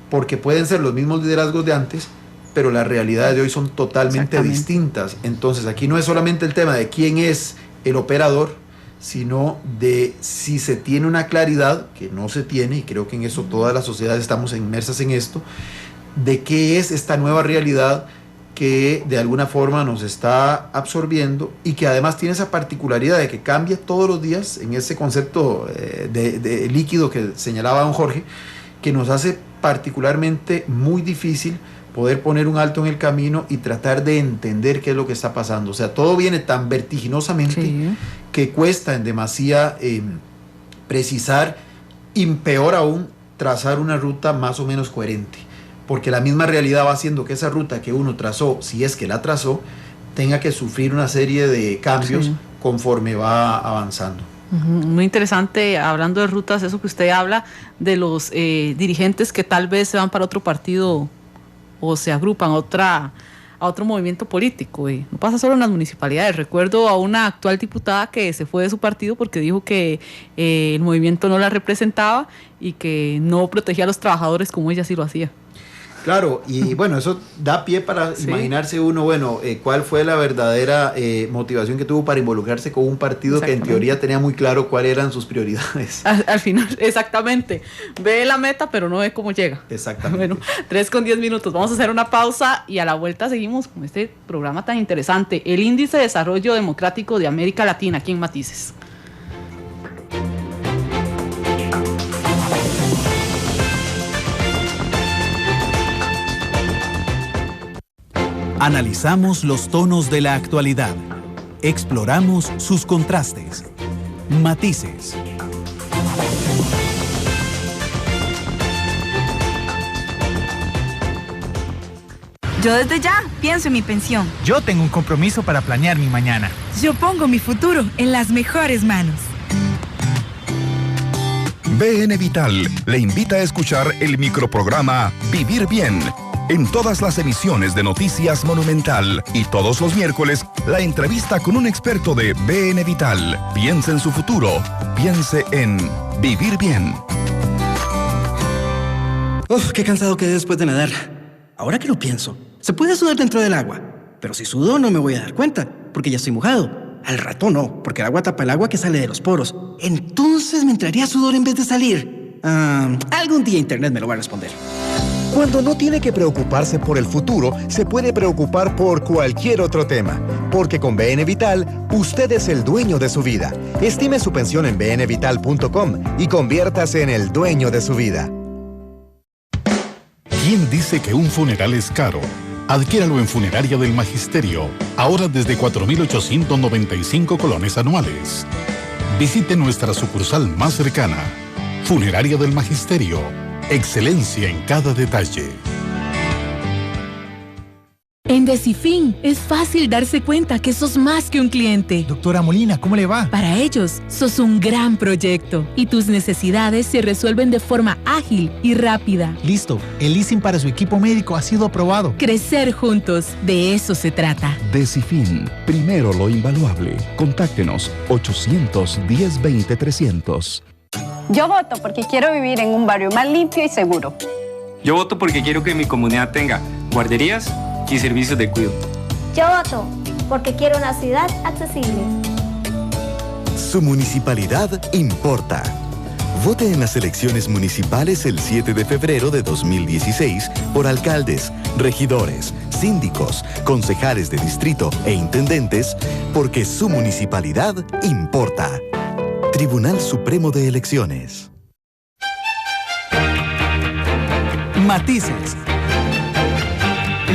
porque pueden ser los mismos liderazgos de antes, pero las realidades de hoy son totalmente distintas. Entonces aquí no es solamente el tema de quién es el operador, sino de si se tiene una claridad, que no se tiene, y creo que en eso todas las sociedades estamos inmersas en esto, de qué es esta nueva realidad que de alguna forma nos está absorbiendo y que además tiene esa particularidad de que cambia todos los días en ese concepto de líquido que señalaba don Jorge, que nos hace particularmente muy difícil poder poner un alto en el camino y tratar de entender qué es lo que está pasando. O sea, todo viene tan vertiginosamente que cuesta en demasía precisar y peor aún trazar una ruta más o menos coherente, porque la misma realidad va haciendo que esa ruta que uno trazó, si es que la trazó, tenga que sufrir una serie de cambios conforme va avanzando. Muy interesante, hablando de rutas, eso que usted habla de los dirigentes que tal vez se van para otro partido o se agrupan a otro movimiento político. No pasa solo en las municipalidades. Recuerdo a una actual diputada que se fue de su partido porque dijo que el movimiento no la representaba y que no protegía a los trabajadores como ella sí lo hacía. Claro, y bueno, eso da pie para imaginarse uno, bueno, cuál fue la verdadera motivación que tuvo para involucrarse con un partido que en teoría tenía muy claro cuáles eran sus prioridades. Al final, exactamente. Ve la meta, pero no ve cómo llega. Exactamente. Bueno, 3:10. Vamos a hacer una pausa y a la vuelta seguimos con este programa tan interesante, el Índice de Desarrollo Democrático de América Latina, aquí en Matices. Analizamos los tonos de la actualidad. Exploramos sus contrastes. Matices. Yo desde ya pienso en mi pensión. Yo tengo un compromiso para planear mi mañana. Yo pongo mi futuro en las mejores manos. BN Vital le invita a escuchar el microprograma Vivir Bien en todas las emisiones de Noticias Monumental y todos los miércoles la entrevista con un experto de BN Vital. Piense en su futuro, piense en Vivir Bien. Qué cansado quedé después de nadar. Ahora que lo pienso, se puede sudar dentro del agua, pero si sudo no me voy a dar cuenta, porque ya estoy mojado. Al rato no, porque el agua tapa el agua que sale de los poros. Entonces me entraría sudor en vez de salir. Algún día Internet me lo va a responder. Cuando no tiene que preocuparse por el futuro, se puede preocupar por cualquier otro tema. Porque con BN Vital, usted es el dueño de su vida. Estime su pensión en bnvital.com y conviértase en el dueño de su vida. ¿Quién dice que un funeral es caro? Adquiéralo en Funeraria del Magisterio, ahora desde 4.895 colones anuales. Visite nuestra sucursal más cercana. Funeraria del Magisterio, excelencia en cada detalle. En Decifin es fácil darse cuenta que sos más que un cliente. Doctora Molina, ¿cómo le va? Para ellos, sos un gran proyecto y tus necesidades se resuelven de forma ágil y rápida. Listo, el leasing para su equipo médico ha sido aprobado. Crecer juntos, de eso se trata. Decifin, primero lo invaluable. Contáctenos 810-20-300. Yo voto porque quiero vivir en un barrio más limpio y seguro. Yo voto porque quiero que mi comunidad tenga guarderías y servicios de cuidado. Yo voto porque quiero una ciudad accesible. Su municipalidad importa. Vote en las elecciones municipales el 7 de febrero de 2016 por alcaldes, regidores, síndicos, concejales de distrito e intendentes, porque su municipalidad importa. Tribunal Supremo de Elecciones. Matices.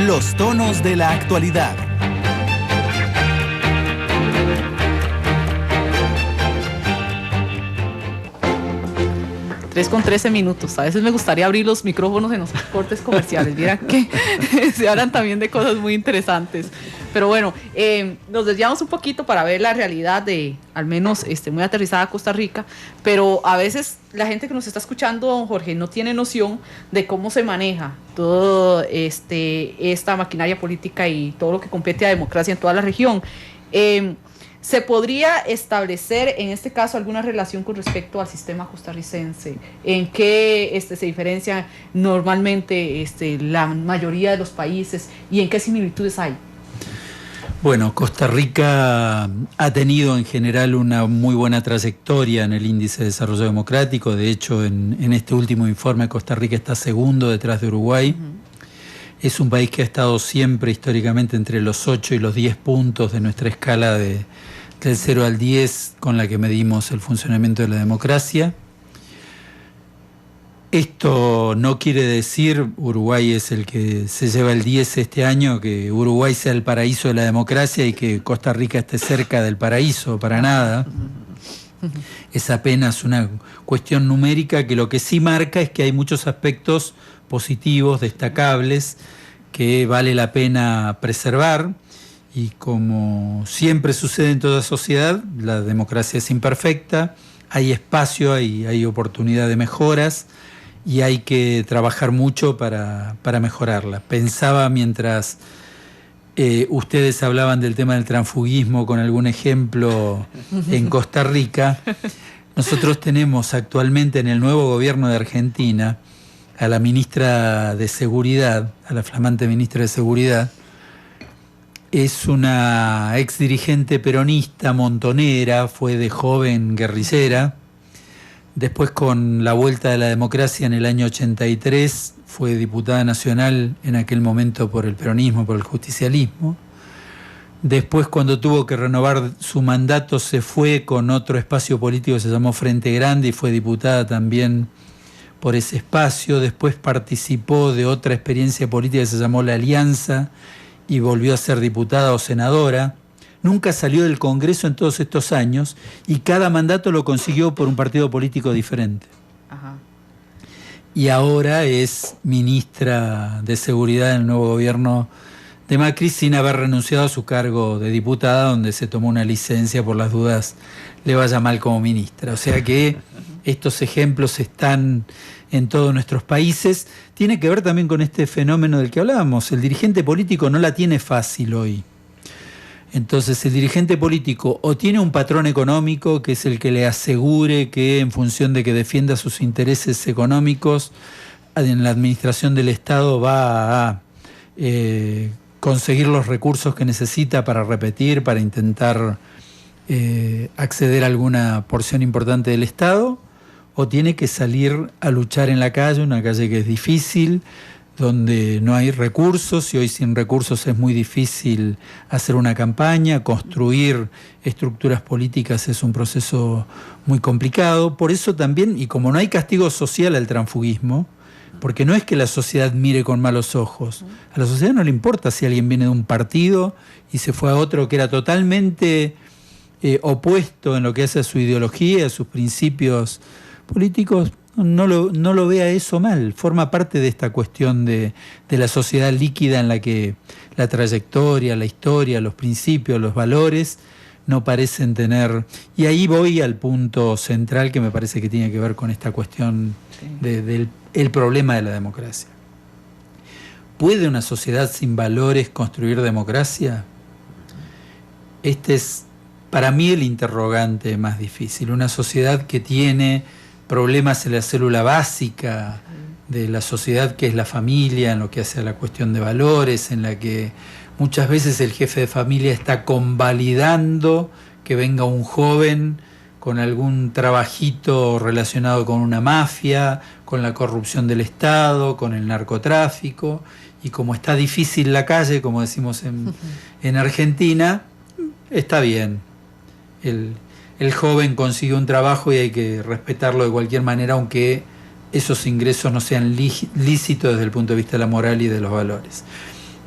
Los tonos de la actualidad. Con 13 minutos. A veces me gustaría abrir los micrófonos en los cortes comerciales. Vieran que se hablan también de cosas muy interesantes. Pero bueno, nos desviamos un poquito para ver la realidad de, al menos muy aterrizada, Costa Rica. Pero a veces la gente que nos está escuchando, don Jorge, no tiene noción de cómo se maneja toda esta maquinaria política y todo lo que compete a democracia en toda la región. ¿Se podría establecer, en este caso, alguna relación con respecto al sistema costarricense? ¿En qué se diferencia normalmente la mayoría de los países y en qué similitudes hay? Bueno, Costa Rica ha tenido en general una muy buena trayectoria en el Índice de Desarrollo Democrático. De hecho, en este último informe, Costa Rica está segundo detrás de Uruguay. Es un país que ha estado siempre históricamente entre los 8 y los 10 puntos de nuestra escala del 0 al 10 con la que medimos el funcionamiento de la democracia. Esto no quiere decir, Uruguay es el que se lleva el 10 este año, que Uruguay sea el paraíso de la democracia y que Costa Rica esté cerca del paraíso, para nada. Es apenas una cuestión numérica que lo que sí marca es que hay muchos aspectos positivos, destacables, que vale la pena preservar, y como siempre sucede en toda sociedad, la democracia es imperfecta, hay espacio, hay oportunidad de mejoras y hay que trabajar mucho para mejorarla. Pensaba mientras ustedes hablaban del tema del transfugismo con algún ejemplo en Costa Rica, nosotros tenemos actualmente en el nuevo gobierno de Argentina a la ministra de Seguridad, a la flamante ministra de Seguridad. Es una ex dirigente peronista, montonera, fue de joven guerrillera. Después, con la vuelta de la democracia en el año 83, fue diputada nacional en aquel momento por el peronismo, por el justicialismo. Después, cuando tuvo que renovar su mandato, se fue con otro espacio político que se llamó Frente Grande y fue diputada también por ese espacio. Después participó de otra experiencia política que se llamó La Alianza y volvió a ser diputada o senadora. Nunca salió del Congreso en todos estos años y cada mandato lo consiguió por un partido político diferente. Ajá. Y ahora es ministra de Seguridad en el nuevo gobierno de Macri sin haber renunciado a su cargo de diputada, donde se tomó una licencia por las dudas le vaya mal como ministra. O sea que estos ejemplos están en todos nuestros países. Tiene que ver también con este fenómeno del que hablábamos. El dirigente político no la tiene fácil hoy. Entonces el dirigente político o tiene un patrón económico que es el que le asegure que en función de que defienda sus intereses económicos en la administración del Estado va a conseguir los recursos que necesita para repetir, para intentar acceder a alguna porción importante del Estado, o tiene que salir a luchar en la calle, una calle que es difícil, donde no hay recursos, y hoy sin recursos es muy difícil hacer una campaña, construir estructuras políticas es un proceso muy complicado. Por eso también, y como no hay castigo social al transfugismo, Porque no es que la sociedad mire con malos ojos. A la sociedad no le importa si alguien viene de un partido y se fue a otro que era totalmente opuesto en lo que hace a su ideología, a sus principios políticos. No lo vea eso mal. Forma parte de esta cuestión de la sociedad líquida en la que la trayectoria, la historia, los principios, los valores no parecen tener... Y ahí voy al punto central que me parece que tiene que ver con esta cuestión del problema de la democracia. ¿Puede una sociedad sin valores construir democracia? Este es, para mí, el interrogante más difícil. Una sociedad que tiene problemas en la célula básica de la sociedad, que es la familia, en lo que hace a la cuestión de valores, en la que muchas veces el jefe de familia está convalidando que venga un joven con algún trabajito relacionado con una mafia, con la corrupción del Estado, con el narcotráfico, y como está difícil la calle, como decimos en Argentina, está bien. El joven consigue un trabajo y hay que respetarlo de cualquier manera, aunque esos ingresos no sean lícitos desde el punto de vista de la moral y de los valores.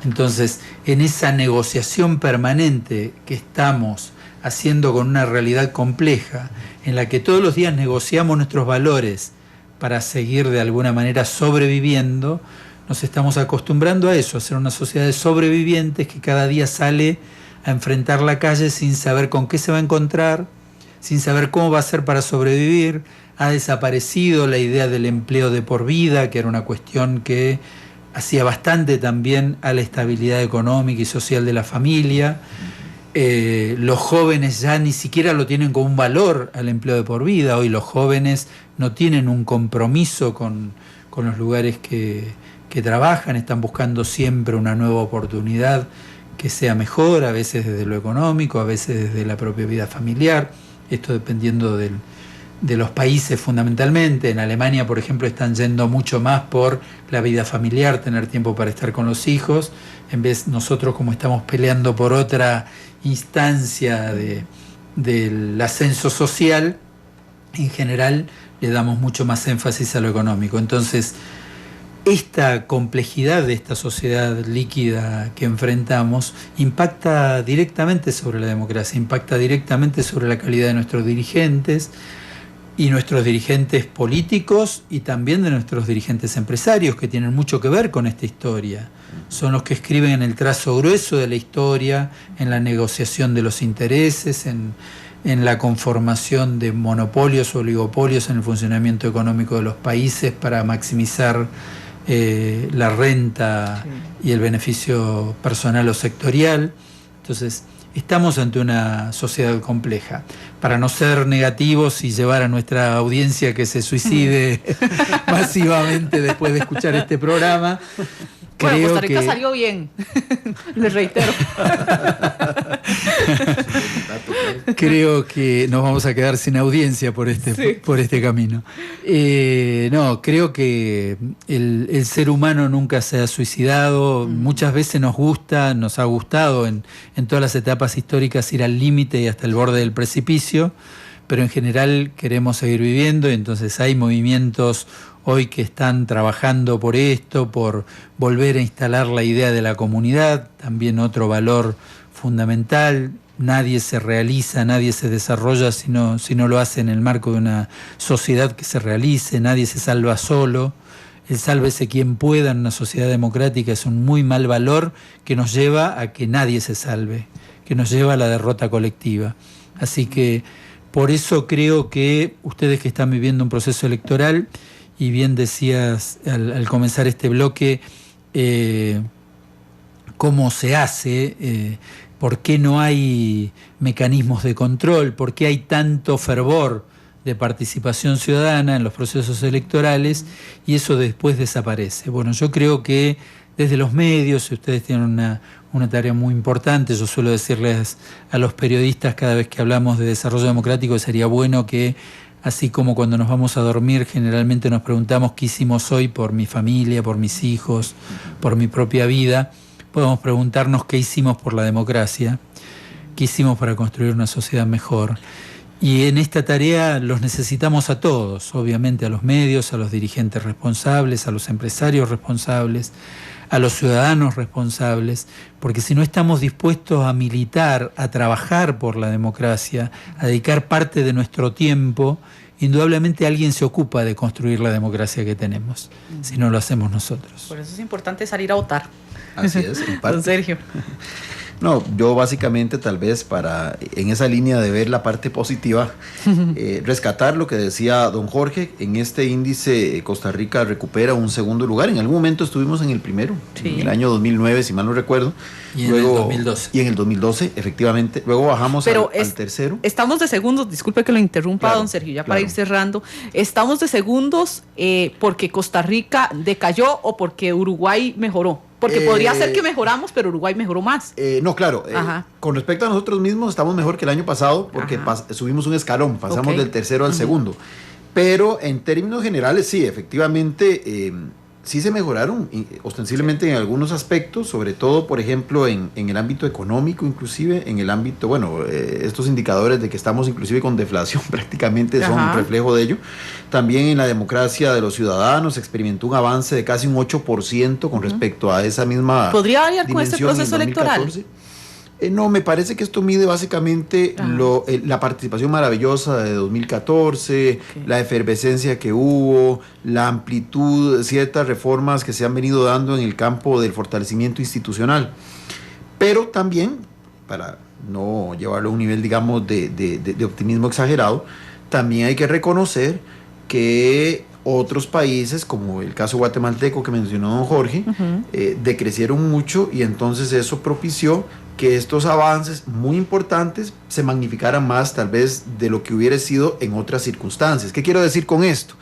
Entonces, en esa negociación permanente que estamos haciendo con una realidad compleja, en la que todos los días negociamos nuestros valores para seguir de alguna manera sobreviviendo, nos estamos acostumbrando a eso, a ser una sociedad de sobrevivientes que cada día sale a enfrentar la calle sin saber con qué se va a encontrar, sin saber cómo va a ser para sobrevivir. Ha desaparecido la idea del empleo de por vida, que era una cuestión que hacía bastante también a la estabilidad económica y social de la familia. Los jóvenes ya ni siquiera lo tienen como un valor al empleo de por vida. Hoy los jóvenes no tienen un compromiso con los lugares que trabajan, están buscando siempre una nueva oportunidad que sea mejor, a veces desde lo económico, a veces desde la propia vida familiar. Esto dependiendo de los países fundamentalmente. En Alemania, por ejemplo, están yendo mucho más por la vida familiar, tener tiempo para estar con los hijos, en vez nosotros, como estamos peleando por otra instancia del ascenso social, en general le damos mucho más énfasis a lo económico. Entonces, esta complejidad de esta sociedad líquida que enfrentamos impacta directamente sobre la democracia, impacta directamente sobre la calidad de nuestros dirigentes y nuestros dirigentes políticos, y también de nuestros dirigentes empresarios, que tienen mucho que ver con esta historia. Son los que escriben en el trazo grueso de la historia, en la negociación de los intereses, en la conformación de monopolios o oligopolios en el funcionamiento económico de los países para maximizar la renta y el beneficio personal o sectorial. Entonces, estamos ante una sociedad compleja. Para no ser negativos y llevar a nuestra audiencia que se suicide masivamente después de escuchar este programa, bueno, Costa Rica salió bien, les reitero. Creo que nos vamos a quedar sin audiencia por este camino. No, creo que el ser humano nunca se ha suicidado. Muchas veces nos ha gustado en todas las etapas históricas ir al límite y hasta el borde del precipicio, pero en general queremos seguir viviendo, y entonces hay movimientos hoy que están trabajando por esto, por volver a instalar la idea de la comunidad, también otro valor fundamental. Nadie se realiza, nadie se desarrolla si no lo hace en el marco de una sociedad que se realice. Nadie se salva solo. El sálvese quien pueda en una sociedad democrática es un muy mal valor que nos lleva a que nadie se salve, que nos lleva a la derrota colectiva. Así que por eso creo que ustedes que están viviendo un proceso electoral, y bien decías al comenzar este bloque, cómo se hace, por qué no hay mecanismos de control, por qué hay tanto fervor de participación ciudadana en los procesos electorales y eso después desaparece. Bueno, yo creo que desde los medios, ustedes tienen una tarea muy importante. Yo suelo decirles a los periodistas cada vez que hablamos de desarrollo democrático, sería bueno que, así como cuando nos vamos a dormir generalmente nos preguntamos qué hicimos hoy por mi familia, por mis hijos, por mi propia vida, podemos preguntarnos qué hicimos por la democracia, qué hicimos para construir una sociedad mejor. Y en esta tarea los necesitamos a todos, obviamente a los medios, a los dirigentes responsables, a los empresarios responsables, a los ciudadanos responsables, porque si no estamos dispuestos a militar, a trabajar por la democracia, a dedicar parte de nuestro tiempo, indudablemente alguien se ocupa de construir la democracia que tenemos, si no lo hacemos nosotros. Por eso es importante salir a votar. Así es, en parte. Don Sergio. No, yo básicamente tal vez en esa línea de ver la parte positiva, rescatar lo que decía don Jorge. En este índice Costa Rica recupera un segundo lugar. En algún momento estuvimos en el primero, en el año 2009, si mal no recuerdo. Y luego, en el 2012. Y en el 2012, efectivamente. Luego bajamos al tercero. Estamos de segundos, disculpe que lo interrumpa, don Sergio, ya para ir cerrando. Estamos de segundos porque Costa Rica decayó o porque Uruguay mejoró. Porque podría ser que mejoramos, pero Uruguay mejoró más. No, claro. Con respecto a nosotros mismos, estamos mejor que el año pasado porque subimos un escalón, pasamos del tercero al segundo. Pero en términos generales, sí, efectivamente, sí se mejoraron ostensiblemente en algunos aspectos, sobre todo, por ejemplo, en el ámbito económico, inclusive, en el ámbito, bueno, estos indicadores de que estamos inclusive con deflación prácticamente son un reflejo de ello. También en la democracia de los ciudadanos se experimentó un avance de casi un 8% con respecto a esa misma ¿Podría variar con este proceso electoral? No, me parece que esto mide básicamente la participación maravillosa de 2014, la efervescencia que hubo, la amplitud, ciertas reformas que se han venido dando en el campo del fortalecimiento institucional. Pero también, para no llevarlo a un nivel, digamos, de optimismo exagerado, también hay que reconocer que otros países, como el caso guatemalteco que mencionó don Jorge, decrecieron mucho y entonces eso propició que estos avances muy importantes se magnificaran más tal vez de lo que hubiera sido en otras circunstancias. ¿Qué quiero decir con esto?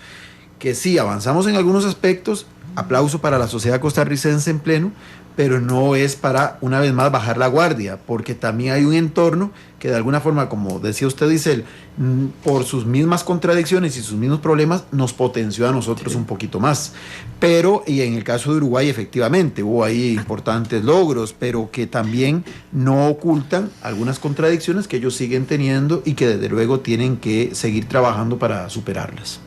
Que sí, avanzamos en algunos aspectos, aplauso para la sociedad costarricense en pleno, pero no es para, una vez más, bajar la guardia, porque también hay un entorno que de alguna forma, como decía usted, Isel, por sus mismas contradicciones y sus mismos problemas, nos potenció a nosotros un poquito más. Pero, y en el caso de Uruguay, efectivamente, hubo ahí importantes logros, pero que también no ocultan algunas contradicciones que ellos siguen teniendo y que desde luego tienen que seguir trabajando para superarlas.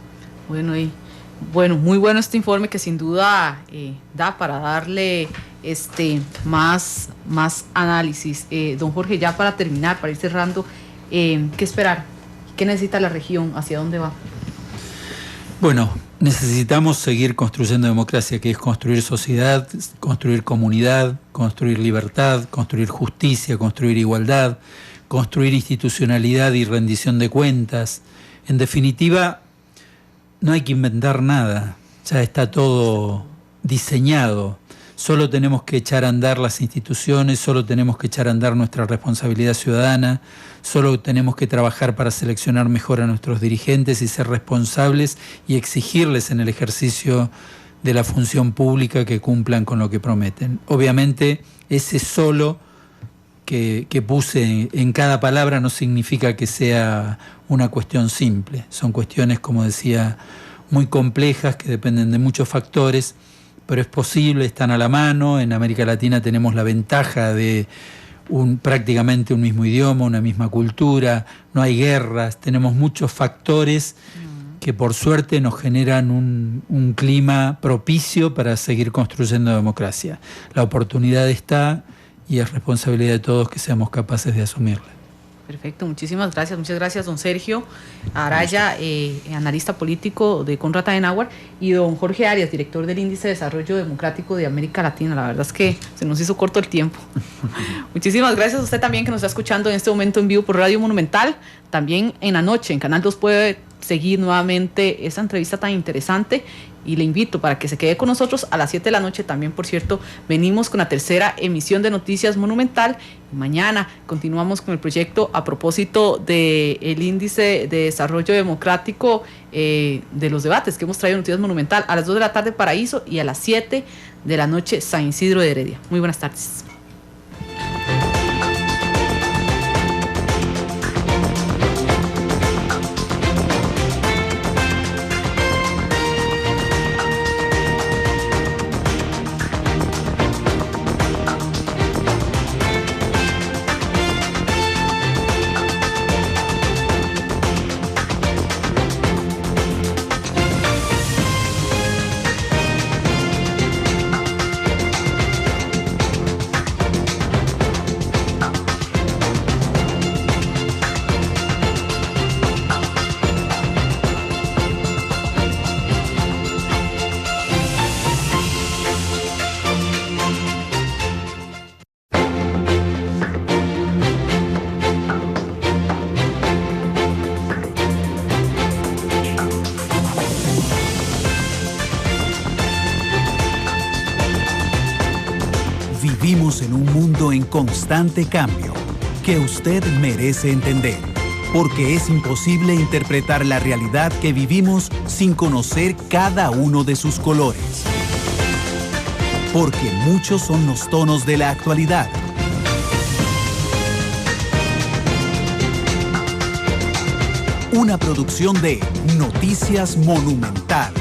Bueno, muy bueno este informe que sin duda da para darle más análisis. Don Jorge, ya para terminar, para ir cerrando, ¿qué esperar? ¿Qué necesita la región? ¿Hacia dónde va? Bueno, necesitamos seguir construyendo democracia, que es construir sociedad, construir comunidad, construir libertad, construir justicia, construir igualdad, construir institucionalidad y rendición de cuentas. En definitiva, no hay que inventar nada, ya está todo diseñado. Solo tenemos que echar a andar las instituciones, solo tenemos que echar a andar nuestra responsabilidad ciudadana, solo tenemos que trabajar para seleccionar mejor a nuestros dirigentes y ser responsables y exigirles en el ejercicio de la función pública que cumplan con lo que prometen. Obviamente, ese solo que puse en cada palabra no significa que sea una cuestión simple. Son cuestiones, como decía, muy complejas que dependen de muchos factores, pero es posible, están a la mano. En América Latina tenemos la ventaja de prácticamente un mismo idioma, una misma cultura, no hay guerras, tenemos muchos factores que por suerte nos generan un clima propicio para seguir construyendo democracia. La oportunidad está y es responsabilidad de todos que seamos capaces de asumirla. Perfecto, muchísimas gracias. Muchas gracias, don Sergio Araya, analista político de Conrad Adenauer, y don Jorge Arias, director del Índice de Desarrollo Democrático de América Latina. La verdad es que se nos hizo corto el tiempo. Muchísimas gracias a usted también que nos está escuchando en este momento en vivo por Radio Monumental. También en la noche en Canal 2 puede seguir nuevamente esta entrevista tan interesante y le invito para que se quede con nosotros a las 7 de la noche. También, por cierto, venimos con la tercera emisión de Noticias Monumental y mañana continuamos con el proyecto a propósito del Índice de Desarrollo Democrático de los debates que hemos traído en Noticias Monumental a las 2 de la tarde Paraíso y a las 7 de la noche San Isidro de Heredia. Muy buenas tardes. un mundo en constante cambio que usted merece entender, porque es imposible interpretar la realidad que vivimos sin conocer cada uno de sus colores. Porque muchos son los tonos de la actualidad. Una producción de Noticias Monumental.